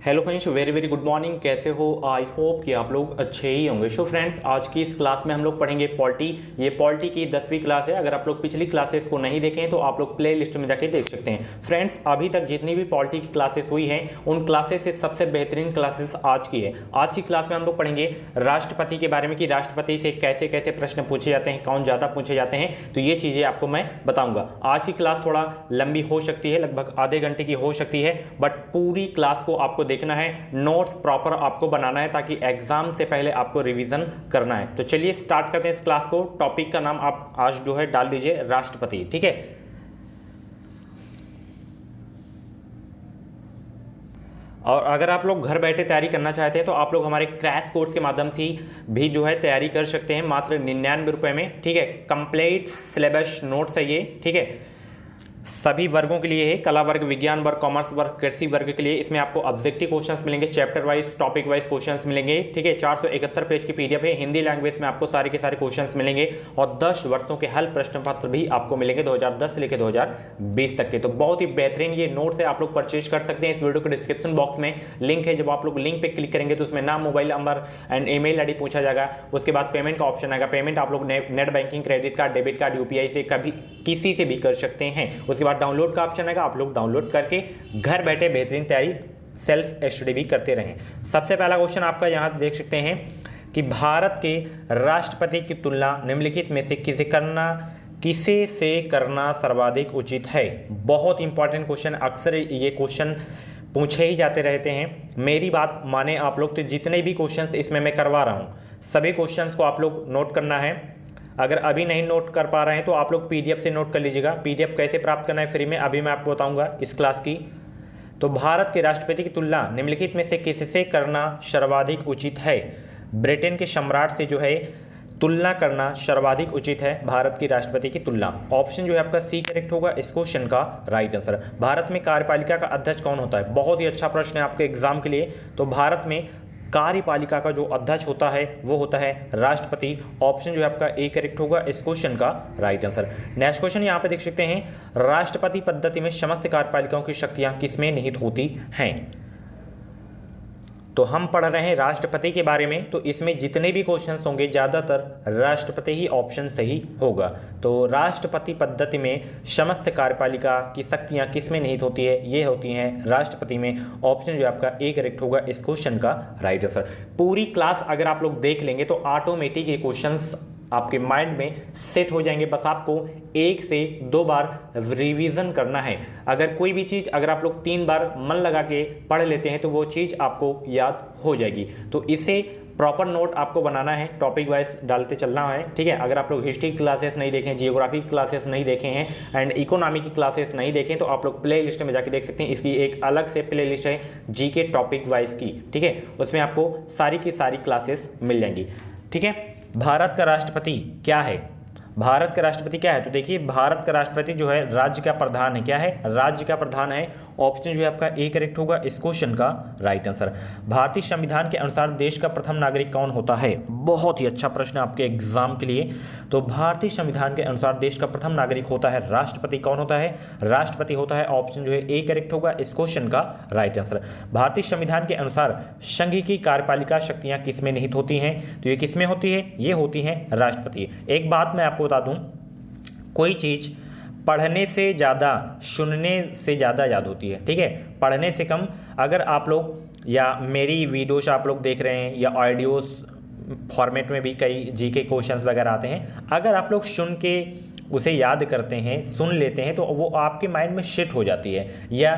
Hello friends, very very good morning. कैसे हो? I hope कि आप लोग अच्छे ही होंगे। सो फ्रेंड्स, आज की इस क्लास में हम लोग पढ़ेंगे पॉलिटी। ये पॉलिटी की 10वीं क्लास है। अगर आप लोग पिछली क्लासेस को नहीं देखें तो आप लोग प्ले लिस्ट में जाके देख सकते हैं। फ्रेंड्स, अभी तक जितनी भी पॉलिटी की क्लासेस हुई हैं उन क्लासेस से सबसे बेहतरीन क्लासेस आज की है। आज की क्लास में हम लोग पढ़ेंगे राष्ट्रपति के बारे में कि राष्ट्रपति से कैसे कैसे प्रश्न पूछे जाते हैं, कौन ज़्यादा पूछे जाते हैं, तो ये चीज़ें आपको मैं बताऊँगा। आज की क्लास थोड़ा लंबी हो सकती है, लगभग आधे घंटे की हो सकती है, बट पूरी क्लास को आपको देखना है, नोट्स प्रॉपर आपको बनाना है ताकि एग्जाम से पहले आपको रिवीजन करना है। तो चलिए स्टार्ट करते हैं इस क्लास को। टॉपिक का नाम आप आज जो है डाल दीजिए राष्ट्रपति, ठीक है। और अगर आप लोग घर बैठे तैयारी करना चाहते हैं तो आप लोग हमारे क्रैश कोर्स के माध्यम से भी जो है तैयारी कर सकते हैं, मात्र 99 रुपये में, ठीक है। कंप्लीट सिलेबस नोट्स है ये, ठीक है। सभी वर्गों के लिए है, कला वर्ग, विज्ञान वर्ग, कॉमर्स वर्ग, कृषि वर्ग के लिए। इसमें आपको ऑब्जेक्टिव क्वेश्चंस मिलेंगे, chapter wise, topic wise questions मिलेंगे, ठीक है। 471 पेज की पीडीएफ है, हिंदी लैंग्वेज में आपको सारे के सारे क्वेश्चंस मिलेंगे और 10 वर्षों के हल प्रश्न पत्र भी आपको मिलेंगे 2010 से लेकर 2020 तक के। तो बहुत ही बेहतरीन ये नोट्स है, आप लोग परचेज कर सकते हैं। इस वीडियो के डिस्क्रिप्शन बॉक्स में लिंक है, जब आप लोग लिंक पे क्लिक करेंगे तो उसमें नाम, mobile number and email ID पूछा जाएगा। उसके बाद पेमेंट का ऑप्शन आएगा। पेमेंट आप लोग net banking, credit card, debit card, UPI से कभी किसी से भी कर सकते हैं। उसके बाद डाउनलोड का ऑप्शन आएगा, आप लोग डाउनलोड करके घर बैठे बेहतरीन तैयारी सेल्फ स्टडी भी करते रहें। सबसे पहला क्वेश्चन आपका यहां देख सकते हैं कि भारत के राष्ट्रपति की तुलना निम्नलिखित में से किसे से करना सर्वाधिक उचित है। बहुत इंपॉर्टेंट क्वेश्चन, अक्सर ये क्वेश्चन पूछे ही जाते रहते हैं। मेरी बात माने आप लोग, तो जितने भी क्वेश्चंस इसमें मैं करवा रहा हूं सभी क्वेश्चंस को आप लोग नोट करना है। अगर अभी नहीं नोट कर पा रहे हैं तो आप लोग पीडीएफ से नोट कर लीजिएगा। पीडीएफ कैसे प्राप्त करना है फ्री में, अभी मैं आपको बताऊंगा इस क्लास की। तो भारत के राष्ट्रपति की तुलना निम्नलिखित में से किससे करना सर्वाधिक उचित है। ब्रिटेन के सम्राट से जो है तुलना करना सर्वाधिक उचित है, भारत की राष्ट्रपति की तुलना। ऑप्शन जो है आपका सी करेक्ट होगा इस क्वेश्चन का राइट आंसर। भारत में कार्यपालिका का अध्यक्ष कौन होता है? बहुत ही अच्छा प्रश्न है आपके एग्जाम के लिए। तो भारत में कार्यपालिका का जो अध्यक्ष होता है वो होता है राष्ट्रपति। ऑप्शन जो है आपका ए करेक्ट होगा इस क्वेश्चन का राइट आंसर। नेक्स्ट क्वेश्चन यहां पे देख सकते हैं, राष्ट्रपति पद्धति में समस्त कार्यपालिकाओं की शक्तियां किसमें निहित होती हैं। तो हम पढ़ रहे हैं राष्ट्रपति के बारे में, तो इसमें जितने भी क्वेश्चंस होंगे ज़्यादातर राष्ट्रपति ही ऑप्शन सही होगा। तो राष्ट्रपति पद्धति में समस्त कार्यपालिका की शक्तियां किसमें निहित होती है? ये होती हैं राष्ट्रपति में। ऑप्शन जो आपका ए करेक्ट होगा इस क्वेश्चन का राइट आंसर। पूरी क्लास अगर आप लोग देख लेंगे तो ऑटोमेटिक ये क्वेश्चंस आपके माइंड में सेट हो जाएंगे। बस आपको 1 से 2 बार रिवीजन करना है। अगर कोई भी चीज़ अगर आप लोग 3 बार मन लगा के पढ़ लेते हैं तो वो चीज़ आपको याद हो जाएगी। तो इसे प्रॉपर नोट आपको बनाना है, टॉपिक वाइज डालते चलना है, ठीक है। अगर आप लोग हिस्ट्री क्लासेस नहीं देखें, जियोग्राफी क्लासेस नहीं देखे हैं एंड इकोनॉमी की क्लासेस नहीं देखें तो आप लोग प्ले लिस्ट में जाके देख सकते हैं। इसकी एक अलग से प्ले लिस्ट है जीके टॉपिक वाइज की, ठीक है। उसमें आपको सारी की सारी क्लासेस मिल जाएंगी, ठीक है। भारत का राष्ट्रपति क्या है? भारत का राष्ट्रपति क्या है? तो देखिए, भारत का राष्ट्रपति जो है राज्य का प्रधान है। क्या है? राज्य का प्रधान है। ऑप्शन जो है आपका ए करेक्ट होगा इस क्वेश्चन का राइट आंसर। भारतीय संविधान के अनुसार देश का प्रथम नागरिक कौन होता है? बहुत ही अच्छा प्रश्न आपके एग्जाम के लिए। तो भारतीय संविधान के अनुसार देश का प्रथम नागरिक होता है राष्ट्रपति। कौन होता है? राष्ट्रपति होता है। ऑप्शन जो है ए करेक्ट होगा इस क्वेश्चन का राइट आंसर। भारतीय संविधान के अनुसार संघ की कार्यपालिका शक्तियां किसमें निहित होती हैं? तो ये किसमें होती है? ये होती हैं राष्ट्रपति। एक बात मैं आपको बता दूं, कोई चीज़ पढ़ने से ज़्यादा सुनने से ज़्यादा याद होती है, ठीक है। पढ़ने से कम, अगर आप लोग या मेरी वीडियोस आप लोग देख रहे हैं या ऑडियोस फॉर्मेट में भी कई जीके क्वेश्चंस वगैरह आते हैं, अगर आप लोग सुन के उसे याद करते हैं, सुन लेते हैं, तो वो आपके माइंड में शिट हो जाती है। या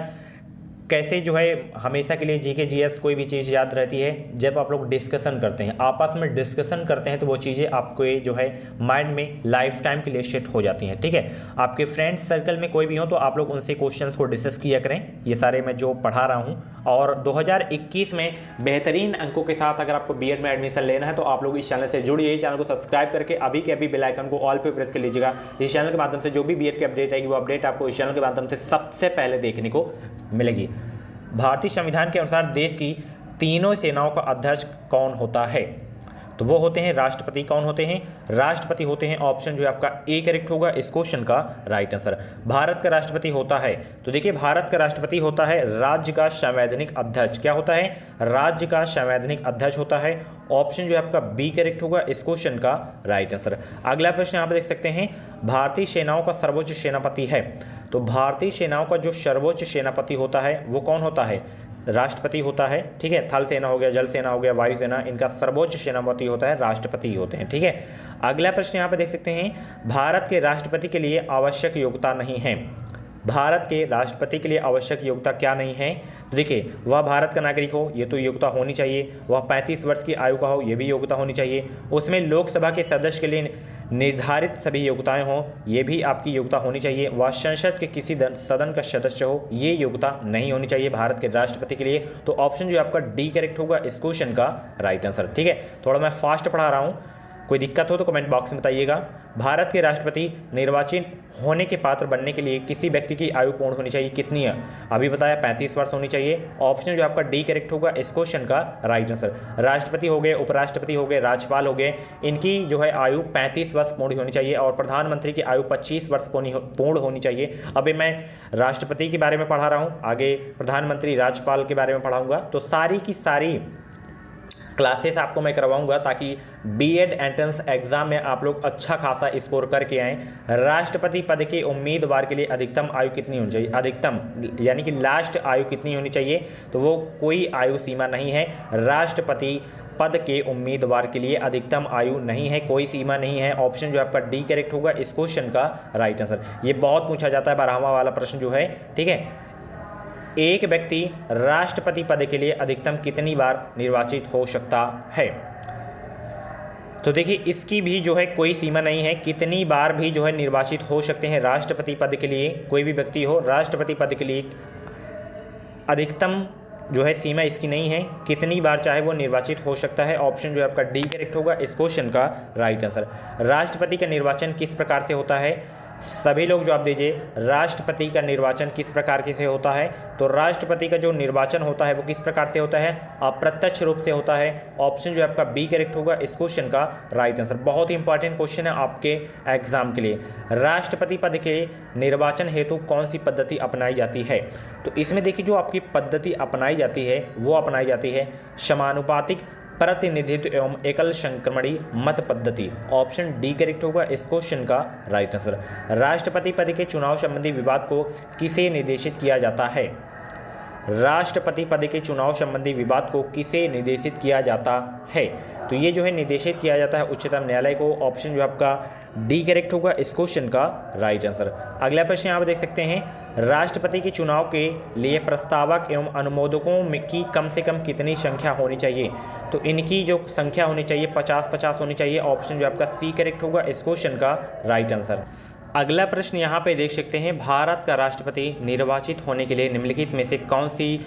कैसे जो है हमेशा के लिए जीके जीएस कोई भी चीज़ याद रहती है, जब आप लोग डिस्कशन करते हैं, आपस में डिस्कशन करते हैं, तो वो चीज़ें आपको जो है माइंड में लाइफ टाइम के लिए सेट हो जाती हैं, ठीक है। आपके फ्रेंड्स सर्कल में कोई भी हो तो आप लोग उनसे क्वेश्चंस को डिस्कस किया करें। ये सारे मैं जो पढ़ा रहा हूँ, और 2021 में बेहतरीन अंकों के साथ अगर आपको बीएड में एडमिशन लेना है तो आप लोग इस चैनल से जुड़िए। चैनल को सब्सक्राइब करके अभी के अभी बेल आइकन को ऑल पे प्रेस कर लीजिएगा। इस चैनल के माध्यम से जो भी बीएड की अपडेट आएगी वो अपडेट आपको इस चैनल के माध्यम से सबसे पहले देखने को मिलेगी। भारतीय संविधान के अनुसार देश की तीनों सेनाओं का अध्यक्ष कौन होता है? तो वो होते हैं राष्ट्रपति। कौन होते हैं? राष्ट्रपति होते हैं। ऑप्शन जो है आपका ए करेक्ट होगा इस क्वेश्चन का राइट आंसर। भारत का राष्ट्रपति होता है, तो देखिए भारत का राष्ट्रपति होता है राज्य का संवैधानिक अध्यक्ष। क्या होता है? राज्य का संवैधानिक अध्यक्ष होता है। ऑप्शन जो है आपका बी करेक्ट होगा इस क्वेश्चन का राइट आंसर। अगला प्रश्न यहाँ पे देख सकते हैं, भारतीय सेनाओं का सर्वोच्च सेनापति है, तो भारतीय सेनाओं का जो सर्वोच्च सेनापति होता है वो कौन होता है? राष्ट्रपति होता है। ठीक है, थल सेना हो गया, जल सेना हो गया, वायु सेना, इनका सर्वोच्च सेनापति होता है राष्ट्रपति होते हैं। ठीक है, अगला प्रश्न यहाँ पे देख सकते हैं, भारत के राष्ट्रपति के लिए आवश्यक योग्यता नहीं है। भारत के राष्ट्रपति के लिए आवश्यक योग्यता क्या नहीं है? तो देखिए, वह भारत का नागरिक हो, ये तो योग्यता होनी चाहिए। वह 35 वर्ष की आयु का हो, ये भी योग्यता होनी चाहिए। उसमें लोकसभा के सदस्य के लिए निर्धारित सभी योग्यताएं हों, ये भी आपकी योग्यता होनी चाहिए। वह संसद के किसी सदन का सदस्य हो, ये योग्यता नहीं होनी चाहिए भारत के राष्ट्रपति के लिए। तो ऑप्शन जो आपका डी करेक्ट होगा इस क्वेश्चन का राइट आंसर। ठीक है, थोड़ा मैं फास्ट पढ़ा रहा हूँ, कोई दिक्कत हो तो कमेंट बॉक्स में बताइएगा। भारत के राष्ट्रपति निर्वाचित होने के पात्र बनने के लिए किसी व्यक्ति की आयु पूर्ण होनी चाहिए, कितनी है? अभी बताया 35 वर्ष होनी चाहिए। ऑप्शन जो आपका डी करेक्ट होगा इस क्वेश्चन का राइट आंसर। राष्ट्रपति हो गए, उपराष्ट्रपति हो गए, राज्यपाल हो गए, इनकी जो है आयु 35 वर्ष पूर्ण होनी चाहिए और प्रधानमंत्री की आयु 25 वर्ष पूर्ण होनी चाहिए। अभी मैं राष्ट्रपति के बारे में पढ़ा रहा हूँ, आगे प्रधानमंत्री, राज्यपाल के बारे में पढ़ाऊँगा, तो सारी की सारी क्लासेस आपको मैं करवाऊंगा ताकि बीएड एंट्रेंस एग्जाम में आप लोग अच्छा खासा स्कोर करके आएँ। राष्ट्रपति पद के उम्मीदवार के लिए अधिकतम आयु कितनी होनी चाहिए? अधिकतम यानी कि लास्ट आयु कितनी होनी चाहिए? तो वो कोई आयु सीमा नहीं है। राष्ट्रपति पद के उम्मीदवार के लिए अधिकतम आयु नहीं है, कोई सीमा नहीं है। ऑप्शन जो आपका डी करेक्ट होगा इस क्वेश्चन का राइट आंसर। ये बहुत पूछा जाता है 12वां वाला प्रश्न जो है। ठीक है, एक व्यक्ति राष्ट्रपति पद के लिए अधिकतम कितनी बार निर्वाचित हो सकता है? तो देखिए, इसकी भी जो है कोई सीमा नहीं है, कितनी बार भी जो है निर्वाचित हो सकते हैं राष्ट्रपति पद के लिए। कोई भी व्यक्ति हो राष्ट्रपति पद के लिए अधिकतम जो है सीमा इसकी नहीं है, कितनी बार चाहे वो निर्वाचित हो सकता है। ऑप्शन जो है आपका डी करेक्ट होगा इस क्वेश्चन का राइट आंसर। राष्ट्रपति का निर्वाचन किस प्रकार से होता है? सभी लोग जवाब दीजिए, राष्ट्रपति का निर्वाचन किस प्रकार से होता है? तो राष्ट्रपति का जो निर्वाचन होता है वो किस प्रकार से होता है? अप्रत्यक्ष रूप से होता है। ऑप्शन जो है आपका बी करेक्ट होगा इस क्वेश्चन का राइट आंसर। बहुत ही इंपॉर्टेंट क्वेश्चन है आपके एग्जाम के लिए। राष्ट्रपति पद के निर्वाचन हेतु कौन सी पद्धति अपनाई जाती है? तो इसमें देखिए, जो आपकी पद्धति अपनाई जाती है वो अपनाई जाती है समानुपातिक प्रतिनिधित्व एवं एकल संक्रमणी मत पद्धति। ऑप्शन डी करेक्ट होगा इस क्वेश्चन का राइट आंसर। राष्ट्रपति पद के चुनाव संबंधी विवाद को किसे निर्देशित किया जाता है? राष्ट्रपति पद के चुनाव संबंधी विवाद को किसे निर्देशित किया जाता है? तो ये जो है निर्देशित किया जाता है उच्चतम न्यायालय को। ऑप्शन जो आपका डी करेक्ट होगा इस क्वेश्चन का राइट आंसर। अगला प्रश्न यहाँ पर देख सकते हैं, राष्ट्रपति के चुनाव के लिए प्रस्तावक एवं अनुमोदकों की कम से कम कितनी संख्या होनी चाहिए? तो इनकी जो संख्या होनी चाहिए 50-50 होनी चाहिए। ऑप्शन जो आपका सी करेक्ट होगा इस क्वेश्चन का राइट आंसर। अगला प्रश्न यहाँ पे देख सकते हैं, भारत का राष्ट्रपति निर्वाचित होने के लिए निम्नलिखित में से कौन सी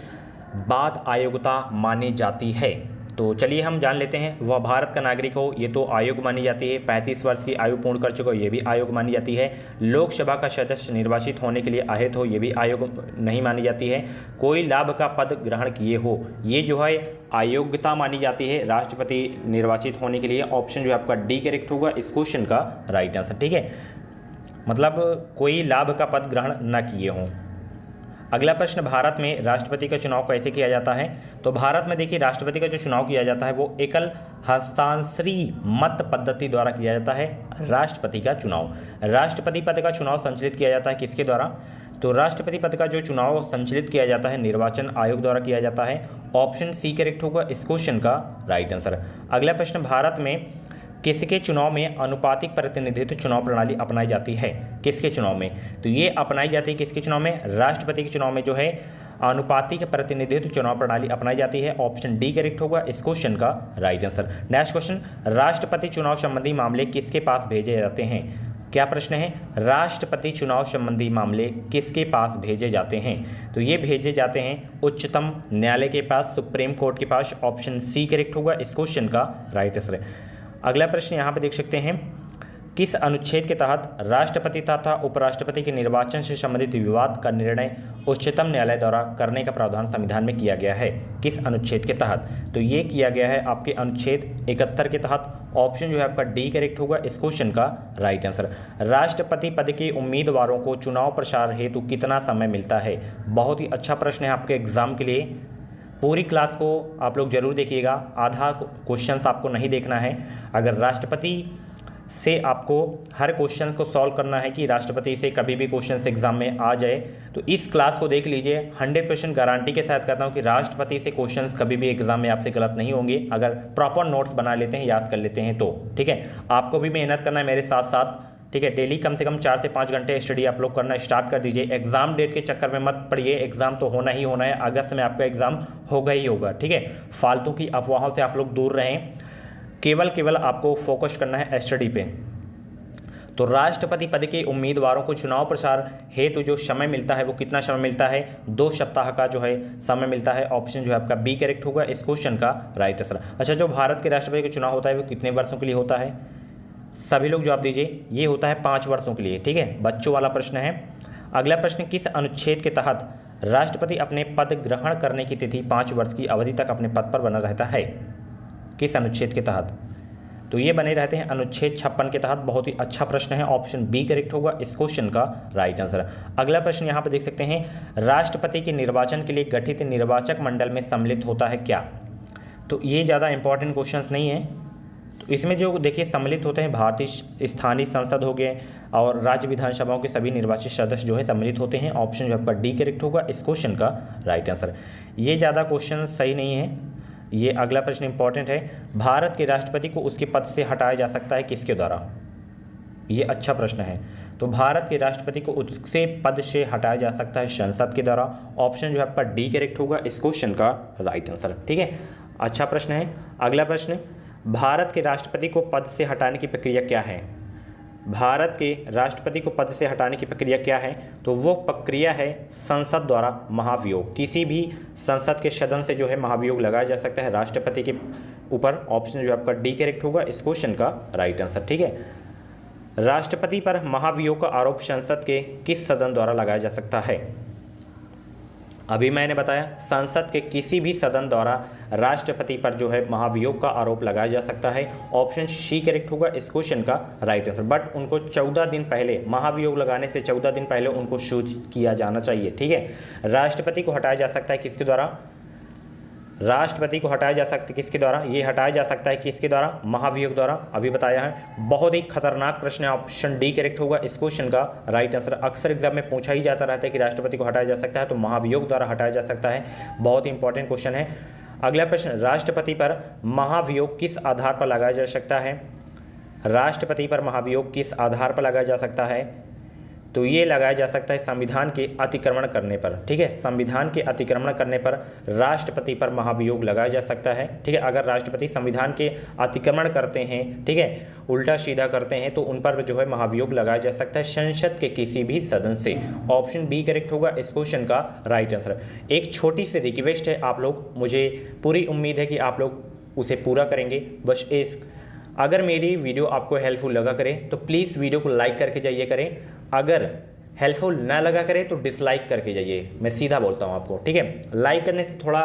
बात अयोग्यता मानी जाती है? तो चलिए हम जान लेते हैं। वह भारत का नागरिक हो, ये तो आयोग मानी जाती है। 35 वर्ष की आयु पूर्ण कर चुका हो, ये भी आयोग मानी जाती है। लोकसभा का सदस्य निर्वाचित होने के लिए अर्हत हो, ये भी आयोग नहीं मानी जाती है। कोई लाभ का पद ग्रहण किए हो, ये जो है अयोग्यता मानी जाती है राष्ट्रपति निर्वाचित होने के लिए। ऑप्शन जो आपका डी करेक्ट होगा इस क्वेश्चन का राइट आंसर। ठीक है, मतलब कोई लाभ का पद ग्रहण न किए हों। अगला प्रश्न, भारत में राष्ट्रपति का चुनाव कैसे किया जाता है? तो भारत में देखिए, राष्ट्रपति का जो चुनाव किया जाता है वो एकल हस्तांतरी मत पद्धति द्वारा किया जाता है। राष्ट्रपति का चुनाव, राष्ट्रपति पद का चुनाव संचालित किया जाता है किसके द्वारा? तो राष्ट्रपति पद का जो चुनाव संचालित किया जाता है निर्वाचन आयोग द्वारा किया जाता है। ऑप्शन सी करेक्ट होगा इस क्वेश्चन का राइट आंसर। अगला प्रश्न, भारत में किसके चुनाव में अनुपातिक प्रतिनिधित्व चुनाव प्रणाली अपनाई जाती है? किसके चुनाव में? तो ये अपनाई जाती है किसके चुनाव में? राष्ट्रपति के चुनाव में जो है अनुपातिक प्रतिनिधित्व चुनाव प्रणाली अपनाई जाती है। ऑप्शन डी करेक्ट होगा इस क्वेश्चन का राइट आंसर। नेक्स्ट क्वेश्चन, राष्ट्रपति चुनाव संबंधी मामले किसके पास भेजे जाते हैं? क्या प्रश्न है? राष्ट्रपति चुनाव संबंधी मामले किसके पास भेजे जाते हैं? तो ये भेजे जाते हैं उच्चतम न्यायालय के पास, सुप्रीम कोर्ट के पास। ऑप्शन सी करेक्ट होगा इस क्वेश्चन का राइट आंसर। अगला प्रश्न यहाँ पे देख सकते हैं, किस अनुच्छेद के तहत राष्ट्रपति तथा उपराष्ट्रपति के निर्वाचन से संबंधित विवाद का निर्णय उच्चतम न्यायालय द्वारा करने का प्रावधान संविधान में किया गया है? किस अनुच्छेद के तहत? तो ये किया गया है आपके अनुच्छेद 71 के तहत। ऑप्शन जो है आपका डी करेक्ट होगा इस क्वेश्चन का राइट आंसर। राष्ट्रपति पद के उम्मीदवारों को चुनाव प्रचार हेतु कितना समय मिलता है? बहुत ही अच्छा प्रश्न है आपके एग्जाम के लिए। पूरी क्लास को आप लोग जरूर देखिएगा, आधा क्वेश्चंस आपको नहीं देखना है। अगर राष्ट्रपति से आपको हर क्वेश्चन को सॉल्व करना है कि राष्ट्रपति से कभी भी क्वेश्चन एग्जाम में आ जाए, तो इस क्लास को देख लीजिए। 100% गारंटी के साथ कहता हूँ कि राष्ट्रपति से क्वेश्चंस कभी भी एग्जाम में आपसे गलत नहीं होंगे, अगर प्रॉपर नोट्स बना लेते हैं, याद कर लेते हैं तो। ठीक है, आपको भी मेहनत करना है मेरे साथ साथ। ठीक है, डेली कम से कम 4 से 5 घंटे स्टडी आप लोग करना स्टार्ट कर दीजिए। एग्जाम डेट के चक्कर में मत पड़िए, एग्जाम तो होना ही होना है, अगस्त में आपका एग्जाम होगा ही होगा। ठीक है, फालतू की अफवाहों से आप लोग दूर रहें, केवल आपको फोकस करना है स्टडी पे। तो राष्ट्रपति पद के उम्मीदवारों को चुनाव प्रचार हेतु जो समय मिलता है वो कितना समय मिलता है? 2 सप्ताह का जो है समय मिलता है। ऑप्शन जो है आपका बी करेक्ट होगा इस क्वेश्चन का राइट आंसर। अच्छा, जो भारत के राष्ट्रपति का चुनाव होता है वो कितने वर्षों के लिए होता है? सभी लोग जवाब दीजिए। ये होता है 5 वर्षों के लिए। ठीक है, बच्चों वाला प्रश्न है। अगला प्रश्न, किस अनुच्छेद के तहत राष्ट्रपति अपने पद ग्रहण करने की तिथि 5 वर्ष की अवधि तक अपने पद पर बना रहता है? किस अनुच्छेद के तहत? तो ये बने रहते हैं अनुच्छेद 56 के तहत। बहुत ही अच्छा प्रश्न है, ऑप्शन बी करेक्ट होगा इस क्वेश्चन का राइट आंसर। अगला प्रश्न यहाँ पर देख सकते हैं, राष्ट्रपति के निर्वाचन के लिए गठित निर्वाचक मंडल में सम्मिलित होता है क्या? तो ये ज़्यादा इंपॉर्टेंट क्वेश्चंस नहीं है। तो इसमें जो देखिए सम्मिलित होते हैं, भारतीय स्थानीय संसद हो गए और राज्य विधानसभाओं के सभी निर्वाचित सदस्य जो है सम्मिलित होते हैं। ऑप्शन जो आपका डी करेक्ट होगा इस क्वेश्चन का राइट आंसर। ये ज़्यादा क्वेश्चन सही नहीं है। ये अगला प्रश्न इंपॉर्टेंट है, भारत के राष्ट्रपति को उसके पद से हटाया जा सकता है किसके द्वारा? ये अच्छा प्रश्न है। तो भारत के राष्ट्रपति को उसके पद से हटाया जा सकता है संसद के द्वारा। ऑप्शन जो है आपका डी करेक्ट होगा इस क्वेश्चन का राइट आंसर। ठीक है, अच्छा प्रश्न है। अगला प्रश्न, भारत के राष्ट्रपति को पद से हटाने की प्रक्रिया क्या है? भारत के राष्ट्रपति को पद से हटाने की प्रक्रिया क्या है? तो वो प्रक्रिया है संसद द्वारा महाभियोग। किसी भी संसद के सदन से जो है महाभियोग लगाया जा सकता है राष्ट्रपति के ऊपर। ऑप्शन जो आपका डी करेक्ट होगा इस क्वेश्चन का राइट आंसर। ठीक है, राष्ट्रपति पर महाभियोग का आरोप संसद के किस सदन द्वारा लगाया जा सकता है? अभी मैंने बताया संसद के किसी भी सदन द्वारा राष्ट्रपति पर जो है महाभियोग का आरोप लगाया जा सकता है। ऑप्शन सी करेक्ट होगा इस क्वेश्चन का राइट आंसर। बट उनको 14 दिन पहले, महाभियोग लगाने से 14 दिन पहले उनको सूचित किया जाना चाहिए। ठीक है, राष्ट्रपति को हटाया जा सकता है किसके द्वारा? राष्ट्रपति को हटाया जा सकता है किसके द्वारा? ये हटाया जा सकता है किसके द्वारा? महाभियोग द्वारा। अभी बताया है। बहुत ही खतरनाक प्रश्न है, ऑप्शन डी करेक्ट होगा इस क्वेश्चन का राइट आंसर। अक्सर एग्जाम में पूछा ही जाता रहता है कि राष्ट्रपति को हटाया जा सकता है, तो महाभियोग द्वारा हटाया जा सकता है। बहुत ही इंपॉर्टेंट क्वेश्चन है। अगला प्रश्न, राष्ट्रपति पर महाभियोग किस आधार पर लगाया जा सकता है? राष्ट्रपति पर महाभियोग किस आधार पर लगाया जा सकता है? तो ये लगाया जा सकता है संविधान के अतिक्रमण करने पर। ठीक है, संविधान के अतिक्रमण करने पर राष्ट्रपति पर महाभियोग लगाया जा सकता है। ठीक है, अगर राष्ट्रपति संविधान के अतिक्रमण करते हैं, ठीक है, उल्टा सीधा करते हैं, तो उन पर जो है महाभियोग लगाया जा सकता है संसद के किसी भी सदन से। ऑप्शन बी करेक्ट होगा इस क्वेश्चन का राइट आंसर। एक छोटी सी रिक्वेस्ट है आप लोग, मुझे पूरी उम्मीद है कि आप लोग उसे पूरा करेंगे। बस इस अगर मेरी वीडियो आपको हेल्पफुल लगा करे तो प्लीज़ वीडियो को लाइक करके जाइए करें। अगर हेल्पफुल ना लगा करे तो डिसलाइक करके जाइए, मैं सीधा बोलता हूँ आपको। ठीक है, लाइक करने से थोड़ा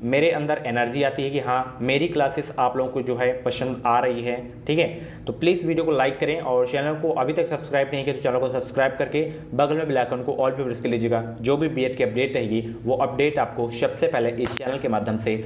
मेरे अंदर एनर्जी आती है कि हाँ मेरी क्लासेस आप लोगों को जो है पसंद आ रही है। ठीक है, तो प्लीज़ वीडियो को लाइक करें और चैनल को अभी तक सब्सक्राइब नहीं किया तो चैनल को सब्सक्राइब करके बगल में बेल आइकन को ऑल पे प्रेस कर लीजिएगा। जो भी बीएड की अपडेट रहेगी वो अपडेट आपको सबसे पहले इस चैनल के माध्यम से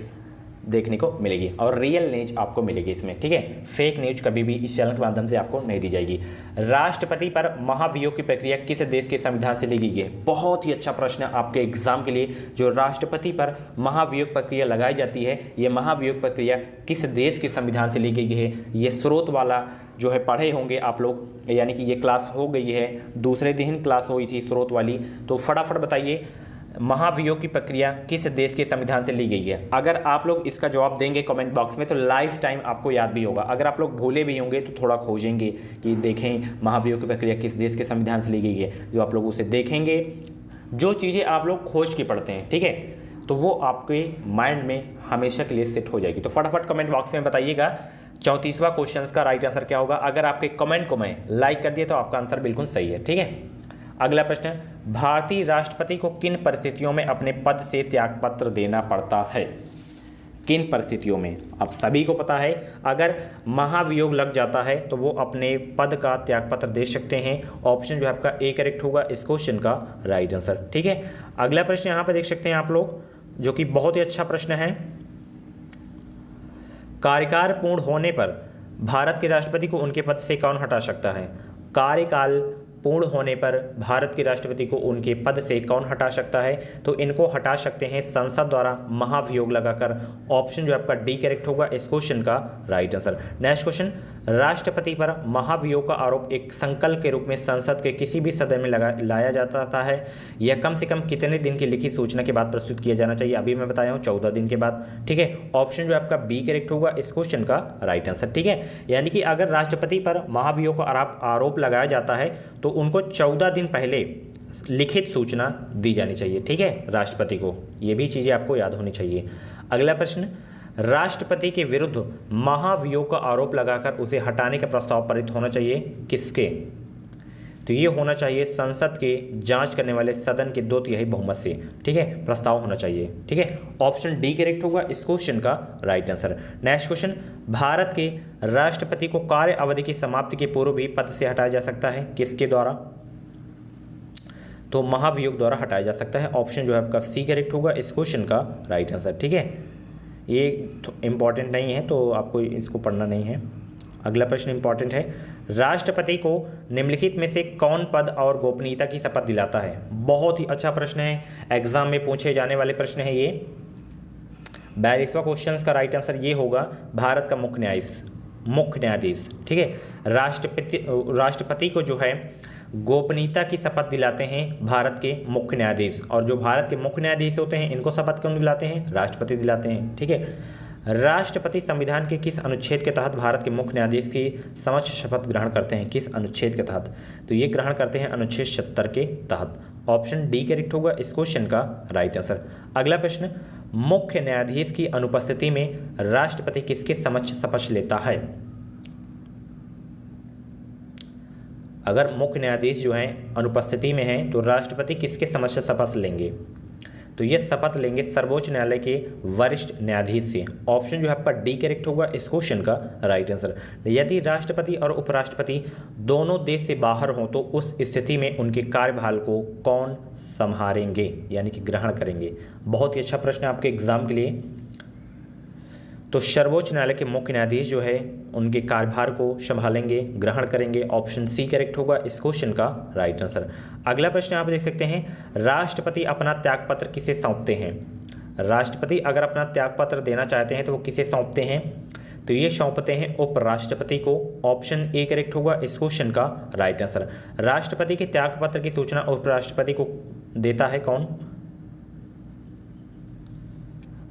देखने को मिलेगी और रियल न्यूज आपको मिलेगी इसमें। ठीक है, फेक न्यूज कभी भी इस चैनल के माध्यम से आपको नहीं दी जाएगी। राष्ट्रपति पर महाभियोग की प्रक्रिया किस देश के संविधान से ली गई है? बहुत ही अच्छा प्रश्न है आपके एग्जाम के लिए। जो राष्ट्रपति पर महाभियोग प्रक्रिया लगाई जाती है, ये महाभियोग प्रक्रिया किस देश के संविधान से ली गई है? ये स्रोत वाला जो है पढ़े होंगे आप लोग, यानी कि ये क्लास हो गई है, दूसरे दिन क्लास हुई थी स्रोत वाली। तो फटाफट बताइए महाभियोग की प्रक्रिया किस देश के संविधान से ली गई है? अगर आप लोग इसका जवाब देंगे कमेंट बॉक्स में तो लाइफ टाइम आपको याद भी होगा। अगर आप लोग भूले भी होंगे तो थोड़ा खोजेंगे कि देखें महाभियोग की प्रक्रिया किस देश के संविधान से ली गई है। जो आप लोग उसे देखेंगे, जो चीज़ें आप लोग खोज के पढ़ते हैं, ठीक है, तो वो आपके माइंड में हमेशा के लिए सेट हो जाएगी। तो फटाफट कमेंट बॉक्स में बताइएगा 34वां क्वेश्चन का राइट आंसर क्या होगा? अगर आपके कमेंट को मैं लाइक कर दिया तो आपका आंसर बिल्कुल सही है। ठीक है, अगला प्रश्न है, भारतीय राष्ट्रपति को किन परिस्थितियों में अपने पद से त्यागपत्र देना पड़ता है? किन परिस्थितियों में? आप सभी को पता है, अगर महाभियोग लग जाता है तो वो अपने पद का त्यागपत्र दे सकते हैं। ऑप्शन जो है आपका ए करेक्ट होगा इस क्वेश्चन का राइट आंसर। ठीक है, अगला प्रश्न यहाँ पर देख सकते हैं आप लोग, जो कि बहुत ही अच्छा प्रश्न है। कार्यकाल पूर्ण होने पर भारत के राष्ट्रपति को उनके पद से कौन हटा सकता है? कार्यकाल पूर्ण होने पर भारत के राष्ट्रपति को उनके पद से कौन हटा सकता है? तो इनको हटा सकते हैं संसद द्वारा महाभियोग लगाकर। ऑप्शन जो आपका डी करेक्ट होगा इस क्वेश्चन का राइट आंसर। नेक्स्ट क्वेश्चन, राष्ट्रपति पर महाभियोग का आरोप एक संकल्प के रूप में संसद के किसी भी सदन में लाया जाता है। यह कम से कम कितने दिन की लिखित सूचना के बाद प्रस्तुत किया जाना चाहिए? अभी मैं बताया हूँ 14 दिन के बाद। ठीक है, ऑप्शन जो आपका बी करेक्ट होगा इस क्वेश्चन का राइट आंसर। ठीक है, यानी कि अगर राष्ट्रपति पर महाभियोग का आरोप लगाया जाता है तो उनको 14 दिन पहले लिखित सूचना दी जानी चाहिए। ठीक है, राष्ट्रपति को, ये भी चीज़ें आपको याद होनी चाहिए। अगला प्रश्न, राष्ट्रपति के विरुद्ध महाभियोग का आरोप लगाकर उसे हटाने का प्रस्ताव पारित होना चाहिए किसके? तो ये होना चाहिए संसद के जांच करने वाले सदन के 2/3 बहुमत से। ठीक है, प्रस्ताव होना चाहिए। ठीक है, ऑप्शन डी करेक्ट होगा इस क्वेश्चन का right answer. Next question, Bharat के राष्ट्रपति को कार्य अवधि की समाप्ति के पूर्व भी पद से हटाया जा सकता है किसके द्वारा? तो महाभियोग द्वारा हटाया जा सकता है। ऑप्शन जो है आपका सी करेक्ट होगा इस क्वेश्चन का राइट आंसर। ठीक है, ये इंपॉर्टेंट नहीं है तो आपको इसको पढ़ना नहीं है। अगला प्रश्न इंपॉर्टेंट है, राष्ट्रपति को निम्नलिखित में से कौन पद और गोपनीयता की शपथ दिलाता है? बहुत ही अच्छा प्रश्न है, एग्जाम में पूछे जाने वाले प्रश्न है ये। 42वां क्वेश्चन का राइट आंसर ये होगा, भारत का मुख्य न्यायाधीश। ठीक है, राष्ट्रपति को जो है गोपनीयता की शपथ दिलाते हैं भारत के मुख्य न्यायाधीश, और जो भारत के मुख्य न्यायाधीश होते हैं इनको शपथ कौन दिलाते हैं? राष्ट्रपति दिलाते हैं। ठीक है, राष्ट्रपति संविधान के किस अनुच्छेद के तहत भारत के मुख्य न्यायाधीश की समक्ष शपथ ग्रहण करते हैं? किस अनुच्छेद के तहत? तो ये ग्रहण करते हैं अनुच्छेद 70 के तहत। ऑप्शन डी करेक्ट होगा इस क्वेश्चन का राइट आंसर। अगला प्रश्न, मुख्य न्यायाधीश की अनुपस्थिति में राष्ट्रपति किसके समक्ष शपथ लेता है? अगर मुख्य न्यायाधीश जो हैं अनुपस्थिति में हैं तो राष्ट्रपति किसके समक्ष शपथ लेंगे? तो ये शपथ लेंगे सर्वोच्च न्यायालय के वरिष्ठ न्यायाधीश से। ऑप्शन जो है आपका डी करेक्ट होगा इस क्वेश्चन का राइट आंसर। यदि राष्ट्रपति और उपराष्ट्रपति दोनों देश से बाहर हों तो उस स्थिति में उनके कार्यभार को कौन संभालेंगे यानी कि ग्रहण करेंगे? बहुत ही अच्छा प्रश्न है आपके एग्जाम के लिए। तो सर्वोच्च न्यायालय के मुख्य न्यायाधीश जो है उनके कार्यभार को संभालेंगे, ग्रहण करेंगे। ऑप्शन सी करेक्ट होगा इस क्वेश्चन का राइट आंसर। अगला प्रश्न आप देख सकते हैं, राष्ट्रपति अपना त्यागपत्र किसे सौंपते हैं? राष्ट्रपति अगर अपना त्यागपत्र देना चाहते हैं तो वो किसे सौंपते हैं? तो ये सौंपते हैं उपराष्ट्रपति को। ऑप्शन ए करेक्ट होगा इस क्वेश्चन का राइट आंसर। राष्ट्रपति के त्यागपत्र की सूचना उपराष्ट्रपति को देता है कौन?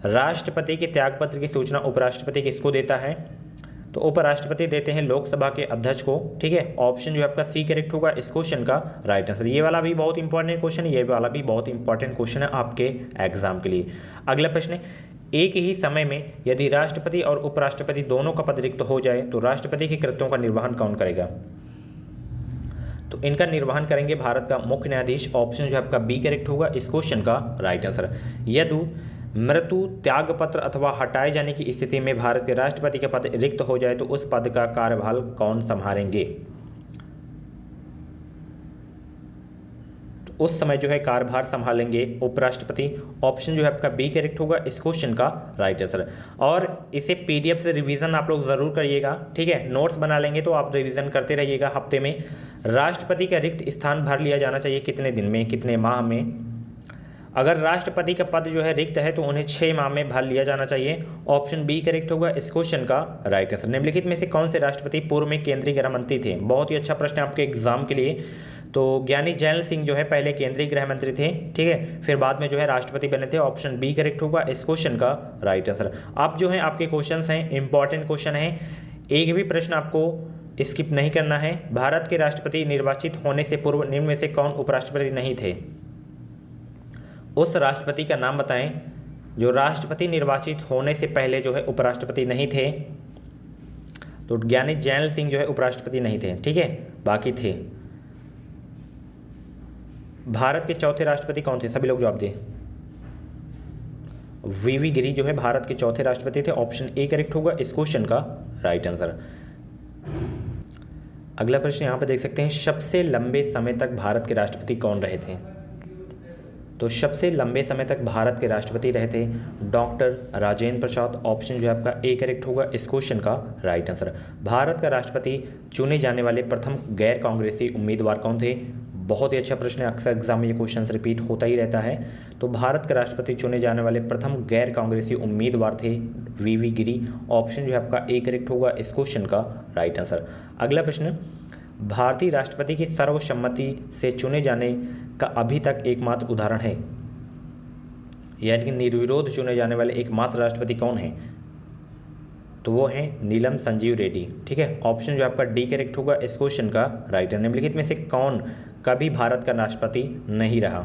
राष्ट्रपति के त्यागपत्र की सूचना उपराष्ट्रपति किसको देता है? तो उपराष्ट्रपति देते हैं लोकसभा के अध्यक्ष को। ठीक है, ऑप्शन जो है आपका सी करेक्ट होगा इस क्वेश्चन का राइट आंसर। ये वाला भी बहुत इंपॉर्टेंट क्वेश्चन है, ये वाला भी बहुत इंपॉर्टेंट क्वेश्चन है आपके एग्जाम के लिए। अगला प्रश्न, एक ही समय में यदि राष्ट्रपति और उपराष्ट्रपति दोनों का पद रिक्त हो जाए तो राष्ट्रपति के कृत्यों का निर्वहन कौन करेगा? तो इनका निर्वहन करेंगे भारत का मुख्य न्यायाधीश। ऑप्शन जो है आपका बी करेक्ट होगा इस क्वेश्चन का राइट आंसर। यदि मृत्यु, त्यागपत्र अथवा हटाए जाने की स्थिति में भारत के राष्ट्रपति का पद रिक्त हो जाए तो उस पद का कार्यभार कौन संभालेंगे? तो उस समय जो है कार्यभार संभालेंगे उपराष्ट्रपति। ऑप्शन जो है आपका बी करेक्ट होगा इस क्वेश्चन का राइट आंसर। और इसे पीडीएफ से रिवीजन आप लोग ज़रूर करिएगा। ठीक है, नोट्स बना लेंगे तो आप रिवीजन करते रहिएगा हफ्ते में। राष्ट्रपति का रिक्त स्थान भर लिया जाना चाहिए कितने दिन में, कितने माह में? अगर राष्ट्रपति का पद जो है रिक्त है तो उन्हें 6 माह में भर लिया जाना चाहिए। ऑप्शन बी करेक्ट होगा इस क्वेश्चन का राइट आंसर। निम्नलिखित में से कौन से राष्ट्रपति पूर्व में केंद्रीय गृह मंत्री थे? बहुत ही अच्छा प्रश्न है आपके एग्जाम के लिए। तो ज्ञानी जैल सिंह जो है पहले केंद्रीय गृह मंत्री थे। ठीक है, फिर बाद में जो है राष्ट्रपति बने थे। ऑप्शन बी करेक्ट होगा इस क्वेश्चन का राइट आंसर। अब जो है आपके क्वेश्चन हैं इंपॉर्टेंट क्वेश्चन है, एक भी प्रश्न आपको स्किप नहीं करना है। भारत के राष्ट्रपति निर्वाचित होने से पूर्व निम्न में से कौन उपराष्ट्रपति नहीं थे? उस राष्ट्रपति का नाम बताएं जो राष्ट्रपति निर्वाचित होने से पहले जो है उपराष्ट्रपति नहीं थे। तो ज्ञानी जैन सिंह जो है उपराष्ट्रपति नहीं थे, ठीक है, बाकी थे। भारत के चौथे राष्ट्रपति कौन थे? सभी लोग जवाब दें। वीवी गिरी जो है भारत के चौथे राष्ट्रपति थे। ऑप्शन ए करेक्ट होगा इस क्वेश्चन का राइट आंसर। अगला प्रश्न यहाँ पर देख सकते हैं, सबसे लंबे समय तक भारत के राष्ट्रपति कौन रहे थे? तो सबसे लंबे समय तक भारत के राष्ट्रपति रहे थे डॉक्टर राजेंद्र प्रसाद। ऑप्शन जो है आपका ए करेक्ट होगा इस क्वेश्चन का राइट आंसर। भारत का राष्ट्रपति चुने जाने वाले प्रथम गैर कांग्रेसी उम्मीदवार कौन थे? बहुत ही अच्छा प्रश्न है, अक्सर एग्जाम में ये क्वेश्चन रिपीट होता ही रहता है। तो भारत का राष्ट्रपति चुने जाने वाले प्रथम गैर कांग्रेसी उम्मीदवार थे वीवी गिरी। ऑप्शन जो है आपका ए करेक्ट होगा इस क्वेश्चन का राइट आंसर। अगला प्रश्न, भारतीय राष्ट्रपति की सर्वसम्मति से चुने जाने का अभी तक एकमात्र उदाहरण है, यानी कि निर्विरोध चुने जाने वाले एकमात्र राष्ट्रपति कौन है? तो वो है नीलम संजीव रेड्डी, ठीक है। ऑप्शन जो आपका डी करेक्ट होगा इस क्वेश्चन का राइट है। निम्नलिखित में से कौन कभी भारत का राष्ट्रपति नहीं रहा?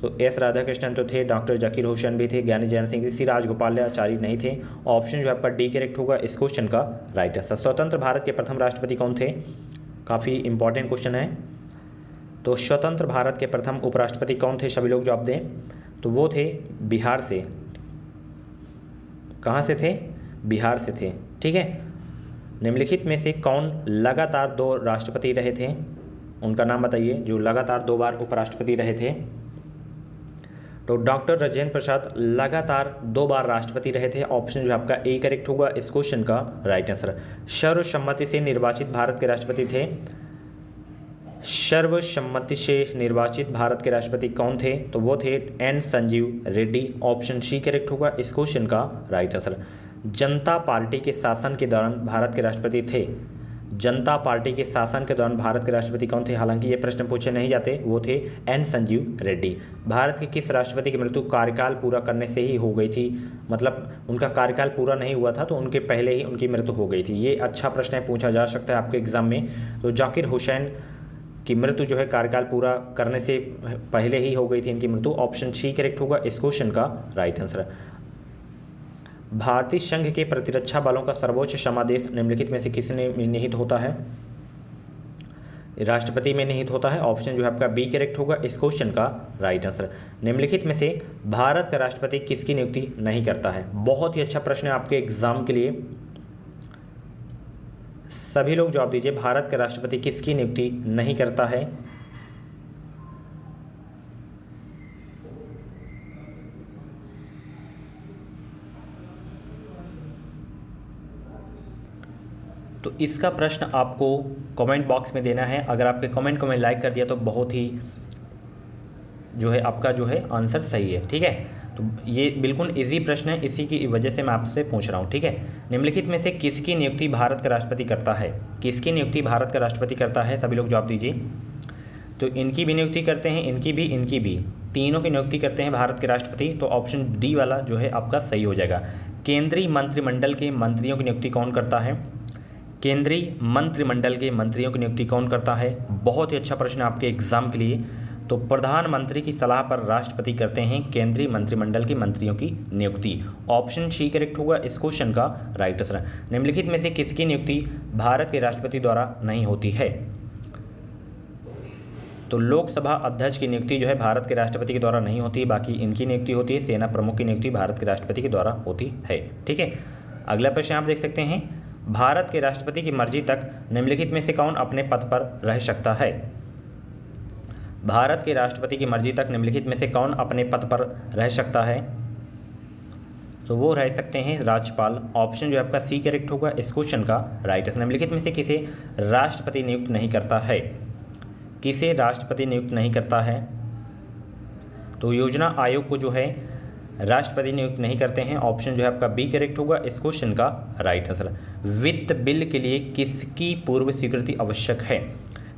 तो एस राधाकृष्णन तो थे, डॉक्टर जाकिर हुसैन भी थे, ज्ञानी जैन सिंह, सी राजगोपालाचारी नहीं थे। ऑप्शन जो आपका डी करेक्ट होगा इस क्वेश्चन का राइट आंसर। स्वतंत्र भारत के प्रथम राष्ट्रपति कौन थे? काफ़ी इंपॉर्टेंट क्वेश्चन है। तो स्वतंत्र भारत के प्रथम उपराष्ट्रपति कौन थे? सभी लोग जवाब दें। तो वो थे बिहार से। कहाँ से थे? बिहार से थे, ठीक है। निम्नलिखित में से कौन लगातार 2 राष्ट्रपति रहे थे? उनका नाम बताइए जो लगातार 2 बार उपराष्ट्रपति रहे थे। तो डॉक्टर राजेंद्र प्रसाद लगातार 2 बार राष्ट्रपति रहे थे। ऑप्शन जो आपका ए करेक्ट होगा इस क्वेश्चन का राइट आंसर। सर्वसम्मति से निर्वाचित भारत के राष्ट्रपति थे। सर्वसम्मति से निर्वाचित भारत के राष्ट्रपति कौन थे? तो वो थे N Sanjiva Reddy. Option C correct होगा इस क्वेश्चन का राइट आंसर। जनता पार्टी के शासन के दौरान भारत के राष्ट्रपति थे। जनता पार्टी के शासन के दौरान भारत के राष्ट्रपति कौन थे? हालांकि ये प्रश्न पूछे नहीं जाते, वो थे एन संजीव रेड्डी। भारत के किस राष्ट्रपति की मृत्यु कार्यकाल पूरा करने से ही हो गई थी? मतलब उनका कार्यकाल पूरा नहीं हुआ था तो उनके पहले ही उनकी मृत्यु हो गई थी। ये अच्छा प्रश्न है, पूछा जा सकता है आपके एग्जाम में। तो जाकिर हुसैन की मृत्यु जो है कार्यकाल पूरा करने से पहले ही हो गई थी इनकी मृत्यु। ऑप्शन सी करेक्ट होगा इस क्वेश्चन का राइट आंसर। भारतीय संघ के प्रतिरक्षा बलों का सर्वोच्च समादेश निम्नलिखित में से किसने निहित होता है? राष्ट्रपति में निहित होता है। ऑप्शन जो है आपका बी करेक्ट होगा इस क्वेश्चन का राइट आंसर। निम्नलिखित में से भारत का राष्ट्रपति किसकी नियुक्ति नहीं करता है? बहुत ही अच्छा प्रश्न है आपके एग्जाम के लिए। सभी लोग जवाब दीजिए, भारत का राष्ट्रपति किसकी नियुक्ति नहीं करता है? तो इसका प्रश्न आपको कमेंट बॉक्स में देना है। अगर आपके कमेंट को मैं लाइक कर दिया तो बहुत ही जो है आपका जो है आंसर सही है, ठीक है। तो ये बिल्कुल इजी प्रश्न है, इसी की वजह से मैं आपसे पूछ रहा हूँ, ठीक है। निम्नलिखित में से किसकी नियुक्ति भारत का राष्ट्रपति करता है? किसकी नियुक्ति भारत का राष्ट्रपति करता है? सभी लोग जवाब दीजिए। तो इनकी भी नियुक्ति करते हैं, इनकी भी, तीनों की नियुक्ति करते हैं भारत के राष्ट्रपति। तो ऑप्शन डी वाला जो है आपका सही हो जाएगा। केंद्रीय मंत्रिमंडल के मंत्रियों की नियुक्ति कौन करता है? केंद्रीय मंत्रिमंडल के मंत्रियों की नियुक्ति कौन करता है? बहुत ही अच्छा प्रश्न आपके एग्जाम के लिए। तो प्रधानमंत्री की सलाह पर राष्ट्रपति करते हैं केंद्रीय मंत्रिमंडल के मंत्रियों की नियुक्ति। ऑप्शन सी करेक्ट होगा इस क्वेश्चन का राइट आंसर। निम्नलिखित में से किसकी नियुक्ति भारत के राष्ट्रपति द्वारा नहीं होती है? तो लोकसभा अध्यक्ष की नियुक्ति जो है भारत के राष्ट्रपति के द्वारा नहीं होती, बाकी इनकी नियुक्ति होती है। सेना प्रमुख की नियुक्ति भारत के राष्ट्रपति के द्वारा होती है, ठीक है। अगला प्रश्न आप देख सकते हैं, भारत के राष्ट्रपति की मर्जी तक निम्नलिखित में से कौन अपने पद पर रह सकता है? भारत के राष्ट्रपति की मर्जी तक निम्नलिखित में से कौन अपने पद पर रह सकता है? तो वो रह सकते हैं राज्यपाल। ऑप्शन जो आपका सी करेक्ट होगा इस क्वेश्चन का राइट आंसर। निम्नलिखित में से किसे राष्ट्रपति नियुक्त नहीं करता है? किसे राष्ट्रपति नियुक्त नहीं करता है? तो योजना आयोग को जो है राष्ट्रपति नियुक्त नहीं करते हैं। ऑप्शन जो है आपका बी करेक्ट होगा इस क्वेश्चन का राइट आंसर। वित्त बिल के लिए किसकी पूर्व स्वीकृति आवश्यक है?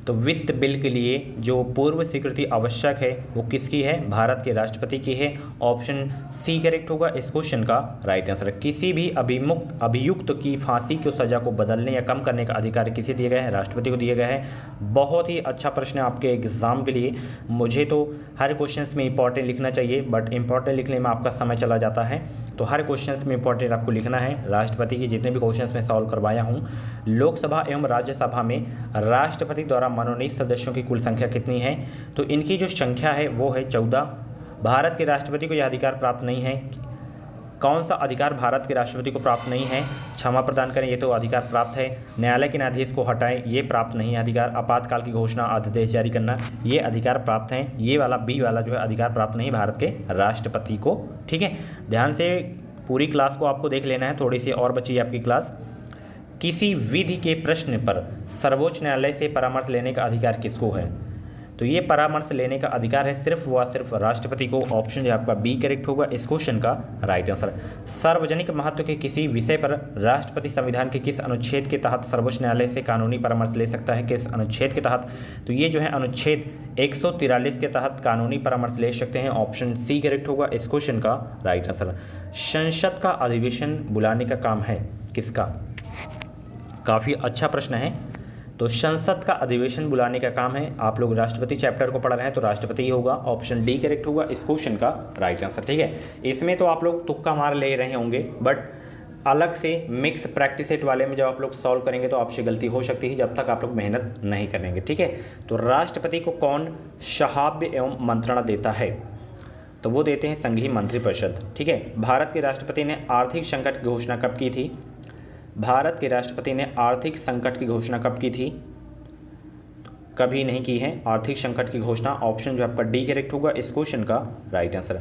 तो वित्त बिल के लिए जो पूर्व स्वीकृति आवश्यक है वो किसकी है? भारत के राष्ट्रपति की है। ऑप्शन सी करेक्ट होगा इस क्वेश्चन का राइट आंसर। किसी भी अभियुक्त की फांसी की सज़ा को बदलने या कम करने का अधिकार किसे दिया गया है? राष्ट्रपति को दिया गया है। बहुत ही अच्छा प्रश्न है आपके एग्जाम के लिए। मुझे तो हर क्वेश्चन में इंपॉर्टेंट लिखना चाहिए, बट इंपॉर्टेंट लिखने में आपका समय चला जाता है, तो हर क्वेश्चन में इंपॉर्टेंट आपको लिखना है। राष्ट्रपति की जितने भी क्वेश्चन मैं सॉल्व करवाया हूँ, लोकसभा एवं राज्यसभा में राष्ट्रपति द्वारा मनोनीत सदस्यों की कुल संख्या कितनी है? तो इनकी जो संख्या है वो है 14। भारत के राष्ट्रपति को यह अधिकार प्राप्त नहीं है। कौन सा अधिकार भारत के राष्ट्रपति को प्राप्त नहीं है? क्षमा प्रदान करें, ये तो अधिकार प्राप्त है। न्यायालय के न्यायाधीश को हटाएं, ये प्राप्त नहीं है अधिकार। आपातकाल की घोषणा, अध्यादेश जारी करना, ये अधिकार प्राप्त हैं। ये वाला बी वाला जो है अधिकार प्राप्त नहीं भारत के राष्ट्रपति को। ठीक है, ध्यान से पूरी क्लास को आपको देख लेना है, थोड़ी सी और बची है आपकी क्लास। किसी विधि के प्रश्न पर सर्वोच्च न्यायालय से परामर्श लेने का अधिकार किसको है? तो ये परामर्श लेने का अधिकार है सिर्फ व सिर्फ राष्ट्रपति को। ऑप्शन जो आपका बी करेक्ट होगा इस क्वेश्चन का राइट आंसर। सार्वजनिक महत्व के किसी विषय पर राष्ट्रपति संविधान के किस अनुच्छेद के तहत सर्वोच्च न्यायालय से कानूनी परामर्श ले सकता है? किस अनुच्छेद के तहत? तो ये जो है अनुच्छेद 143 के तहत कानूनी परामर्श ले सकते हैं। ऑप्शन सी करेक्ट होगा इस क्वेश्चन का राइट आंसर। संसद का अधिवेशन बुलाने का काम है किसका? काफ़ी अच्छा प्रश्न है। तो संसद का अधिवेशन बुलाने का काम है, आप लोग राष्ट्रपति चैप्टर को पढ़ रहे हैं तो राष्ट्रपति ही होगा। ऑप्शन डी करेक्ट होगा इस क्वेश्चन का राइट आंसर। ठीक है, इसमें तो आप लोग तुक्का मार ले रहे होंगे, बट अलग से मिक्स प्रैक्टिस सेट वाले में जब आप लोग सॉल्व करेंगे तो आपसे गलती हो सकती है जब तक आप लोग मेहनत नहीं करेंगे। ठीक है, तो राष्ट्रपति को कौन शहाब्य एवं मंत्रणा देता है? तो वो देते हैं संघीय मंत्रिपरिषद। ठीक है, भारत के राष्ट्रपति ने आर्थिक संकट की घोषणा कब की थी? भारत के राष्ट्रपति ने आर्थिक संकट की घोषणा कब की थी? कभी नहीं की है आर्थिक संकट की घोषणा। ऑप्शन जो आपका डी करेक्ट होगा इस क्वेश्चन का राइट आंसर।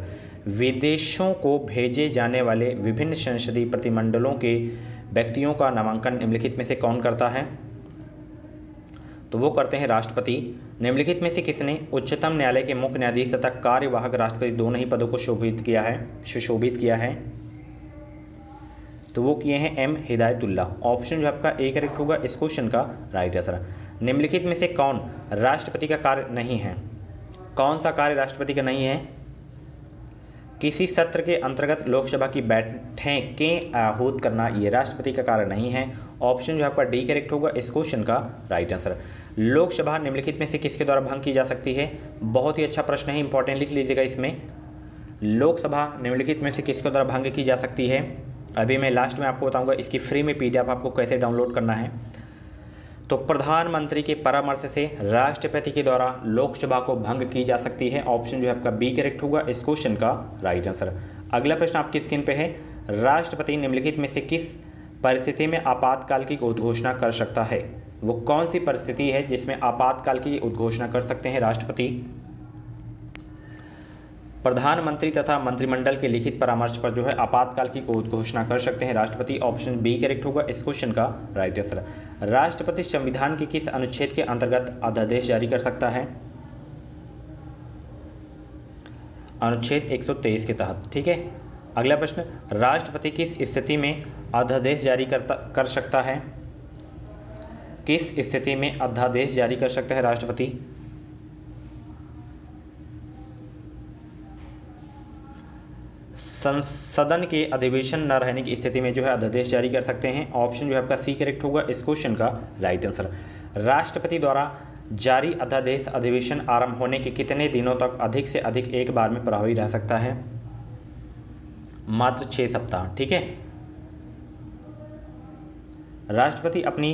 विदेशों को भेजे जाने वाले विभिन्न संसदीय प्रतिमंडलों के व्यक्तियों का नामांकन निम्नलिखित में से कौन करता है? तो वो करते हैं राष्ट्रपति। निम्नलिखित में से किसने उच्चतम न्यायालय के मुख्य न्यायाधीश तथा कार्यवाहक राष्ट्रपति दोनों ही पदों को सुशोभित किया है? तो वो किए हैं एम हिदायतुल्ला। ऑप्शन जो आपका ए करेक्ट होगा इस क्वेश्चन का राइट आंसर। निम्नलिखित में से कौन राष्ट्रपति का कार्य नहीं है? कौन सा कार्य राष्ट्रपति का नहीं है? किसी सत्र के अंतर्गत लोकसभा की बैठकें आहूत करना, ये राष्ट्रपति का कार्य नहीं है। ऑप्शन जो आपका डी करेक्ट होगा इस क्वेश्चन का राइट आंसर। लोकसभा निम्नलिखित में से किसके द्वारा भंग की जा सकती है? बहुत ही अच्छा प्रश्न है, इंपॉर्टेंट लिख लीजिएगा इसमें। लोकसभा निम्नलिखित में से किसके द्वारा भंग की जा सकती है? अभी मैं लास्ट में आपको बताऊंगा इसकी फ्री में पीडीएफ आपको कैसे डाउनलोड करना है। तो प्रधानमंत्री के परामर्श से राष्ट्रपति के द्वारा लोकसभा को भंग की जा सकती है। ऑप्शन जो है आपका बी करेक्ट होगा इस क्वेश्चन का राइट आंसर। अगला प्रश्न आपकी स्क्रीन पे है, राष्ट्रपति निम्नलिखित में से किस परिस्थिति में आपातकाल की उद्घोषणा कर सकता है? वो कौन सी परिस्थिति है जिसमें आपातकाल की उद्घोषणा कर सकते हैं राष्ट्रपति? प्रधानमंत्री तथा मंत्रिमंडल के लिखित परामर्श पर जो है आपातकाल की उद्घोषणा कर सकते हैं राष्ट्रपति। ऑप्शन बी करेक्ट होगा इस क्वेश्चन का राइट आंसर। राष्ट्रपति संविधान के किस अनुच्छेद के अंतर्गत अध्यादेश जारी कर सकता है? अनुच्छेद 123 के तहत। ठीक है, अगला प्रश्न, राष्ट्रपति किस स्थिति में अध्यादेश जारी कर सकता है? किस स्थिति में अध्यादेश जारी कर सकता है राष्ट्रपति? संसदन के अधिवेशन न रहने की स्थिति में जो है अध्यादेश जारी कर सकते हैं। ऑप्शन जो है आपका सी करेक्ट होगा इस क्वेश्चन का राइट आंसर। राष्ट्रपति द्वारा जारी अध्यादेश अधिवेशन आरंभ होने के कितने दिनों तक अधिक से अधिक एक बार में प्रभावी रह सकता है? मात्र 6 सप्ताह। ठीक है, राष्ट्रपति अपनी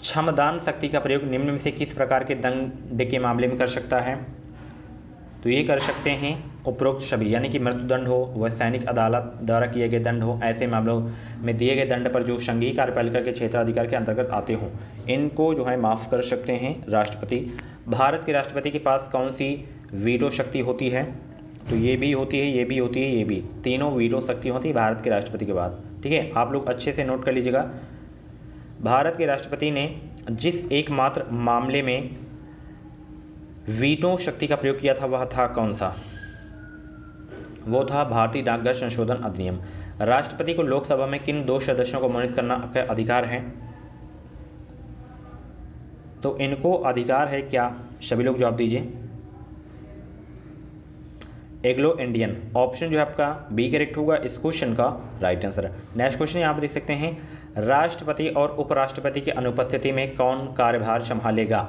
क्षमदान शक्ति का प्रयोग निम्न में से किस प्रकार के दंड के मामले में कर सकता है? तो ये कर सकते हैं उपरोक्त सभी, यानी कि मृत्युदंड हो व सैनिक अदालत द्वारा किए गए दंड हो, ऐसे मामलों में दिए गए दंड पर जो संघीय कार्यपालिका के क्षेत्राधिकार के अंतर्गत आते हों, इनको जो है माफ़ कर सकते हैं राष्ट्रपति। भारत के राष्ट्रपति के पास कौन सी वीटो शक्ति होती है? तो ये भी होती है, ये भी होती है, ये भी, तीनों वीटो शक्ति होती है भारत के राष्ट्रपति के बाद। ठीक है, आप लोग अच्छे से नोट कर लीजिएगा। भारत के राष्ट्रपति ने जिस एकमात्र मामले में वीटो शक्ति का प्रयोग किया था वह था कौन सा? वो था भारतीय डाकघर संशोधन अधिनियम। राष्ट्रपति को लोकसभा में किन 2 सदस्यों को मनोनीत करना का अधिकार है? तो इनको अधिकार है क्या? सभी लोग जवाब दीजिए। एग्लो इंडियन, ऑप्शन जो है आपका बी करेक्ट होगा इस क्वेश्चन का राइट आंसर। नेक्स्ट क्वेश्चन यहाँ पर देख सकते हैं, राष्ट्रपति और उपराष्ट्रपति की अनुपस्थिति में कौन कार्यभार संभालेगा?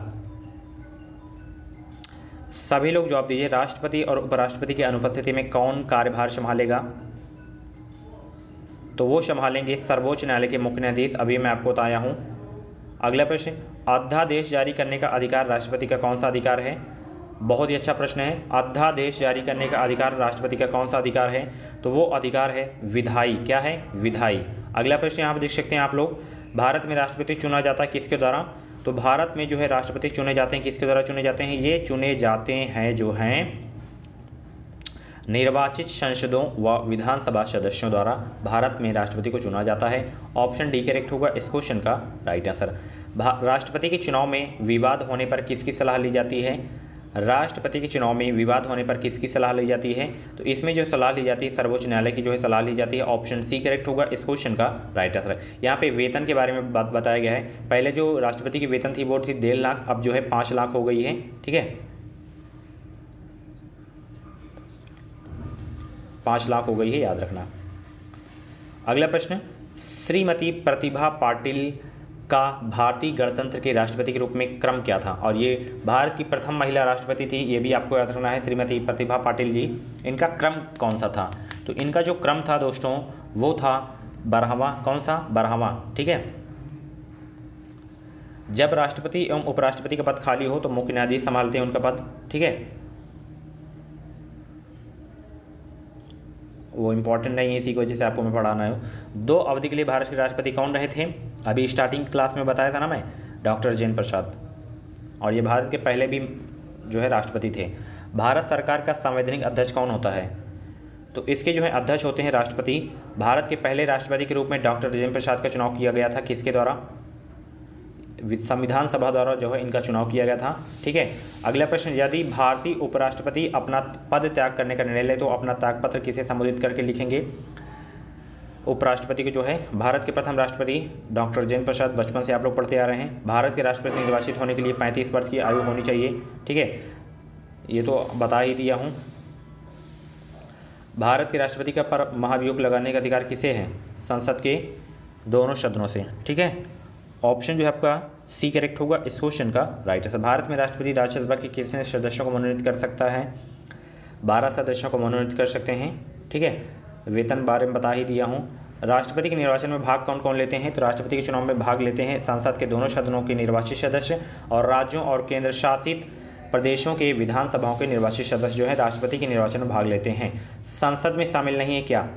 सभी लोग जवाब दीजिए, राष्ट्रपति और उपराष्ट्रपति की अनुपस्थिति में कौन कार्यभार संभालेगा? तो वो संभालेंगे सर्वोच्च न्यायालय के मुख्य न्यायाधीश, अभी मैं आपको बताया हूँ। अगला प्रश्न, अध्यादेश जारी करने का अधिकार राष्ट्रपति का कौन सा अधिकार है? बहुत ही अच्छा प्रश्न है। अध्यादेश जारी करने का अधिकार राष्ट्रपति का कौन सा अधिकार है? तो वो अधिकार है विधायी। क्या है? विधायी। अगला प्रश्न यहाँ पर देख सकते हैं आप लोग, भारत में राष्ट्रपति चुना जाता है किसके द्वारा? तो भारत में जो है राष्ट्रपति चुने जाते हैं किसके द्वारा चुने जाते हैं? ये चुने जाते हैं जो हैं निर्वाचित संसदों व विधानसभा सदस्यों द्वारा भारत में राष्ट्रपति को चुना जाता है। ऑप्शन डी करेक्ट होगा इस क्वेश्चन का राइट आंसर। राष्ट्रपति के चुनाव में विवाद होने पर किसकी सलाह ली जाती है? राष्ट्रपति के चुनाव में विवाद होने पर किसकी सलाह ली जाती है? तो इसमें जो सलाह ली जाती है सर्वोच्च न्यायालय की जो है सलाह ली जाती है। ऑप्शन सी करेक्ट होगा इस क्वेश्चन का राइट आंसर। यहाँ पे वेतन के बारे में बात बताया गया है। पहले जो राष्ट्रपति की वेतन थी वो थी 1.5 लाख, अब जो है 5 लाख हो गई है। ठीक है, 5 लाख हो गई है, याद रखना। अगला प्रश्न, श्रीमती प्रतिभा पाटिल का भारतीय गणतंत्र के राष्ट्रपति के रूप में क्रम क्या था? और ये भारत की प्रथम महिला राष्ट्रपति थी, ये भी आपको याद रखना है। श्रीमती प्रतिभा पाटिल जी, इनका क्रम कौन सा था? तो इनका जो क्रम था दोस्तों वो था 12वां। कौन सा? 12वां। ठीक है, जब राष्ट्रपति एवं उपराष्ट्रपति का पद खाली हो तो मुख्य न्यायाधीश संभालते हैं उनका पद। ठीक है, वो इम्पॉर्टेंट नहीं है, इसी की वजह से आपको मैं पढ़ाना है। 2 अवधि के लिए भारत के राष्ट्रपति कौन रहे थे? अभी स्टार्टिंग क्लास में बताया था ना मैं, डॉक्टर राजेंद्र प्रसाद, और ये भारत के पहले भी जो है राष्ट्रपति थे। भारत सरकार का संवैधानिक अध्यक्ष कौन होता है? तो इसके जो है अध्यक्ष होते हैं राष्ट्रपति। भारत के पहले राष्ट्रपति के रूप में डॉक्टर राजेंद्र प्रसाद का चुनाव किया गया था, किसके द्वारा? संविधान सभा द्वारा जो है इनका चुनाव किया गया था। ठीक है, अगला प्रश्न, यदि भारतीय उपराष्ट्रपति अपना पद त्याग करने का निर्णय ले तो अपना त्यागपत्र किसे संबोधित करके लिखेंगे? उपराष्ट्रपति के जो है भारत के प्रथम राष्ट्रपति डॉक्टर राजेंद्र प्रसाद, बचपन से आप लोग पढ़ते आ रहे हैं। भारत के राष्ट्रपति निर्वाचित होने के लिए 35 वर्ष की आयु होनी चाहिए। ठीक है, ये तो बता ही दिया हूँ। भारत के राष्ट्रपति का पर महाभियोग लगाने का अधिकार किसे है? संसद के दोनों सदनों से। ठीक है, ऑप्शन जो है आपका सी करेक्ट होगा इस क्वेश्चन का राइट आंसर। भारत में राष्ट्रपति राज्यसभा के कितने सदस्यों को मनोनीत कर सकता है? 12 सदस्यों को मनोनीत कर सकते हैं। ठीक है, वेतन बारे में बता ही दिया हूँ। राष्ट्रपति के निर्वाचन में भाग कौन कौन लेते हैं? तो राष्ट्रपति के चुनाव में भाग लेते हैं संसद के दोनों सदनों के निर्वाचित सदस्य, और राज्यों और केंद्र शासित प्रदेशों के विधानसभाओं के निर्वाचित सदस्य जो है राष्ट्रपति के निर्वाचन में भाग लेते हैं। संसद में शामिल नहीं है क्या?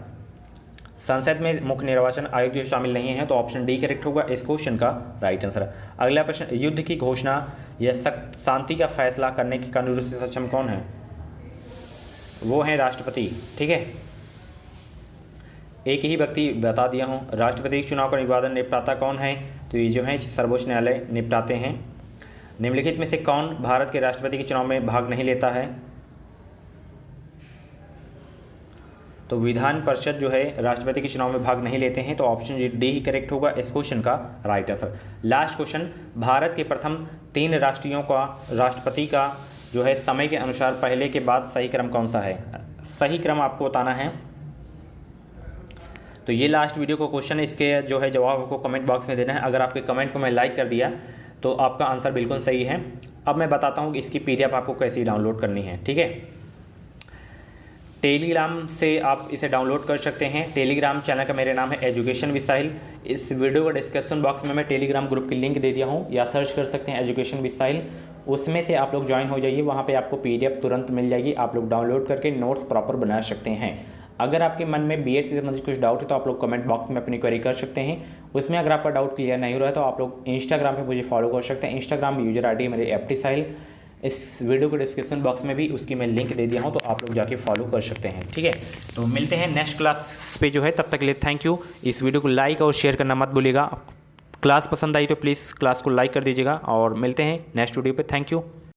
संसद में मुख्य निर्वाचन आयोग जो शामिल नहीं है, तो ऑप्शन डी करेक्ट होगा इस क्वेश्चन का राइट आंसर। अगला प्रश्न, युद्ध की घोषणा या शांति का फैसला करने के कानून से सक्षम कौन है? वो है राष्ट्रपति। ठीक है, एक ही व्यक्ति बता दिया हूँ। राष्ट्रपति के चुनाव का निवादन निपटाता कौन है? तो ये जो है सर्वोच्च न्यायालय निपटाते हैं। निम्नलिखित में से कौन भारत के राष्ट्रपति के चुनाव में भाग नहीं लेता है? तो विधान परिषद जो है राष्ट्रपति के चुनाव में भाग नहीं लेते हैं, तो ऑप्शन डी ही करेक्ट होगा इस क्वेश्चन का right answer. Last question, Bharat के प्रथम 3 राष्ट्रपतियों का राष्ट्रपति का जो है समय के अनुसार पहले के बाद सही क्रम कौन सा है? सही क्रम आपको बताना है। तो ये लास्ट वीडियो का क्वेश्चन है, इसके जो है जवाब आपको कमेंट बॉक्स में देना है। अगर आपके कमेंट को मैं लाइक कर दिया तो आपका आंसर बिल्कुल सही है। अब मैं बताता हूँ कि इसकी PDF आपको कैसे डाउनलोड करनी है। ठीक है, टेलीग्राम से आप इसे डाउनलोड कर सकते हैं। टेलीग्राम चैनल का मेरे नाम है एजुकेशन विद साहिल। इस वीडियो का डिस्क्रिप्शन बॉक्स में मैं टेलीग्राम ग्रुप की लिंक दे दिया हूँ, या सर्च कर सकते हैं एजुकेशन विद साहिल। उसमें से आप लोग ज्वाइन हो जाइए, वहाँ पे आपको PDF तुरंत मिल जाएगी। आप लोग डाउनलोड करके नोट्स प्रॉपर बना सकते हैं। अगर आपके मन में BEd से संबंधित कुछ डाउट है तो आप लोग कमेंट बॉक्स में अपनी क्वेरी कर सकते हैं। उसमें अगर आपका डाउट क्लियर नहीं हो रहा है तो आप लोग इंस्टाग्राम पे मुझे फॉलो कर सकते हैं। इंस्टाग्राम यूजर ID मेरे FT साहिल। इस वीडियो के डिस्क्रिप्शन बॉक्स में भी उसकी मैं लिंक दे दिया हूँ, तो आप लोग जाके फॉलो कर सकते हैं। ठीक है, तो मिलते हैं नेक्स्ट क्लास पे जो है, तब तक के लिए थैंक यू। इस वीडियो को लाइक और शेयर करना मत भूलिएगा। क्लास पसंद आई तो प्लीज़ क्लास को लाइक कर दीजिएगा, और मिलते हैं नेक्स्ट वीडियो पे। Thank you.